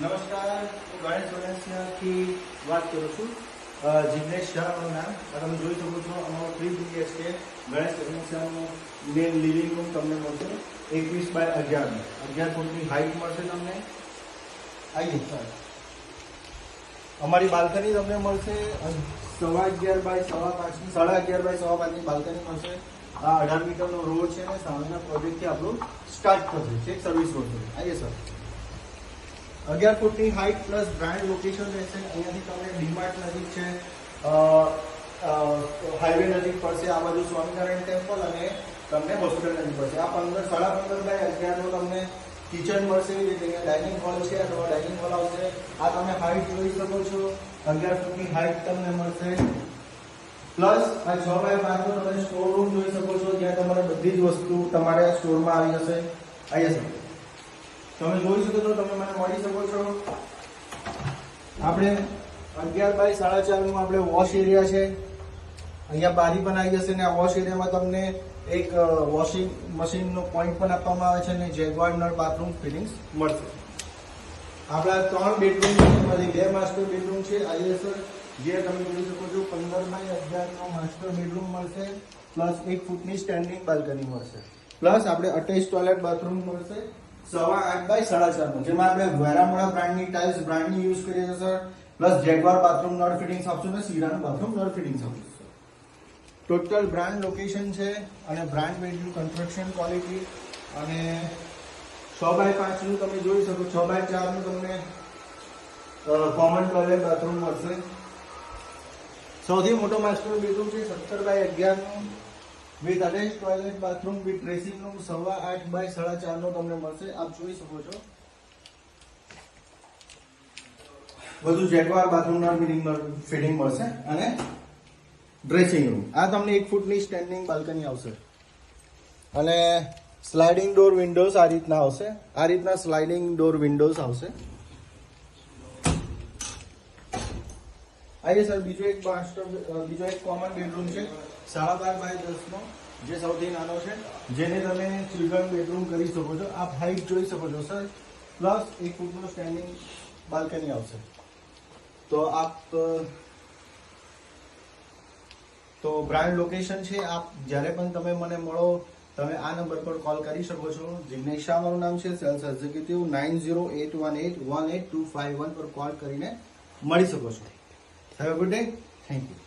નમસ્કાર, હું ગણેશ વડાસિયાથી વાત કરું છું. જિગ્નેશ શાહ મારું નામ. તમે જોઈ શકો છો અમારું 3 BHK ગણેશ વડાસિયાનું મેન લિવિંગ રૂમ તમને મળશે 21 બાય 11 11 ફૂટની હાઈટ મળશે તમને. આવીએ સર, અમારી બાલ્કની તમને મળશે 11.5 બાય 5.5 11.5 બાય 5.5 બાલ્કની મળશે. આ 18 મીટરનો રોડ છે ને સામેના પ્રોજેક્ટથી આપણું સ્ટાર્ટ થશે. છે સર્વિસ રોડ. આવીએ સર, 11 ફૂટની હાઈટ પ્લસ બ્રાન્ડ લોકેશન રહેશે. અહીંયાથી તમને ડીમાર્ટ નજીક છે, હાઈવે નજીક પડશે. આ બાજુ સ્વામિનારાયણ ટેમ્પલ અને તમને હોસ્પિટલ નજીક પડશે. આ 15 બાય 11 નો તમને કિચન મળશે. જે અહીંયા ડાઇનિંગ હોલ છે, અથવા ડાઇનિંગ હોલ આવશે. આ તમે હાઈટ જોઈ શકો છો, 11 ફૂટની હાઈટ તમને મળશે. પ્લસ આ 6 બાય 5 નો તમે સ્ટોર રૂમ જોઈ શકો છો, જ્યાં તમારે બધી જ વસ્તુ તમારે સ્ટોરમાં આવી જશે. આવી જશે, તમે જોઈ શકો છો, તમે મને મળી શકો છો. આપણે 11 બાય 4.5 નું આપણે વોશ એરિયા છે. અહીંયા બારી પણ આવી જશે ને આ વોશ એરિયામાં તમને એક વોશિંગ મશીનનો પોઈન્ટ પણ આપવામાં આવે છે અને જેગવાર નળ બાથરૂમ ફિટિંગ્સ મળશે. આપણા 3 બેડરૂમ છે, 2 માસ્ટર બેડરૂમ છે. આઈએસઆર જે તમે જોઈ શકો છો 15 બાય 11 નો માસ્ટર બેડરૂમ મળશે. પ્લસ 1 ફૂટની સ્ટેન્ડિંગ બાલ્કની મળશે. પ્લસ આપણે અટેચ ટોયલેટ બાથરૂમ મળશે 8.5 બાય 4.5 જેમાં આપણે વેરામોડા બ્રાન્ડની ટાઇલ્સ બ્રાન્ડની યુઝ કરીએ છીએ સર. પ્લસ જેગવાર બાથરૂમ નળ ફિટિંગ્સ આપશું ને સીરાનું બાથરૂમ નળ ફિટિંગ્સ આપશું. ટોટલ બ્રાન્ડ લોકેશન છે અને બ્રાન્ડ વેલ્યુ કન્સ્ટ્રક્શન ક્વોલિટી. અને 6 બાય 5 નું તમે જોઈ શકો, 6 બાય 4 નું તમને કોમન ટોયલેટ બાથરૂમ મળશે. સૌથી મોટો માસ્ટર બેડરૂમ છે 17 બાય 11 નું with attach toilet bathroom with dressing room 8.5 by 4.5 નો તમને મળશે. આપ જોઈ શકો છો. બધું જેગવાર બાથરૂમ ફિટિંગ મળશે અને ડ્રેસિંગ રૂમ. આ તમને 1 ફૂટની સ્ટેન્ડિંગ બાલ્કની આવશે અને સ્લાઇડિંગ ડોર વિન્ડોઝ આ રીતના આવશે. આ રીતના સ્લાઇડિંગ ડોર વિન્ડોઝ આવશે. આઈએ સર, બીજો એક કોમન બેડરૂમ છે 12.5 બાય 10 નો, જે સૌથી નાનો છે, જેને તમે ચિલ્ડ્રન બેડરૂમ કરી શકો છો. આપ હાઈટ જોઈ શકો છો સર. પ્લસ 1 ફૂટનો સ્ટેન્ડિંગ બાલ્કની આવશે. તો બ્રાન્ડ લોકેશન છે. આપ જ્યારે પણ તમે મને મળો, તમે આ નંબર પર કોલ કરી શકો છો. જિગ્નેશ શાહ મારું નામ છે, સેલ્સ એક્ઝિક્યુટિવ. 9081818251 પર કોલ કરીને મળી શકો છો. Have a good day. Thank you.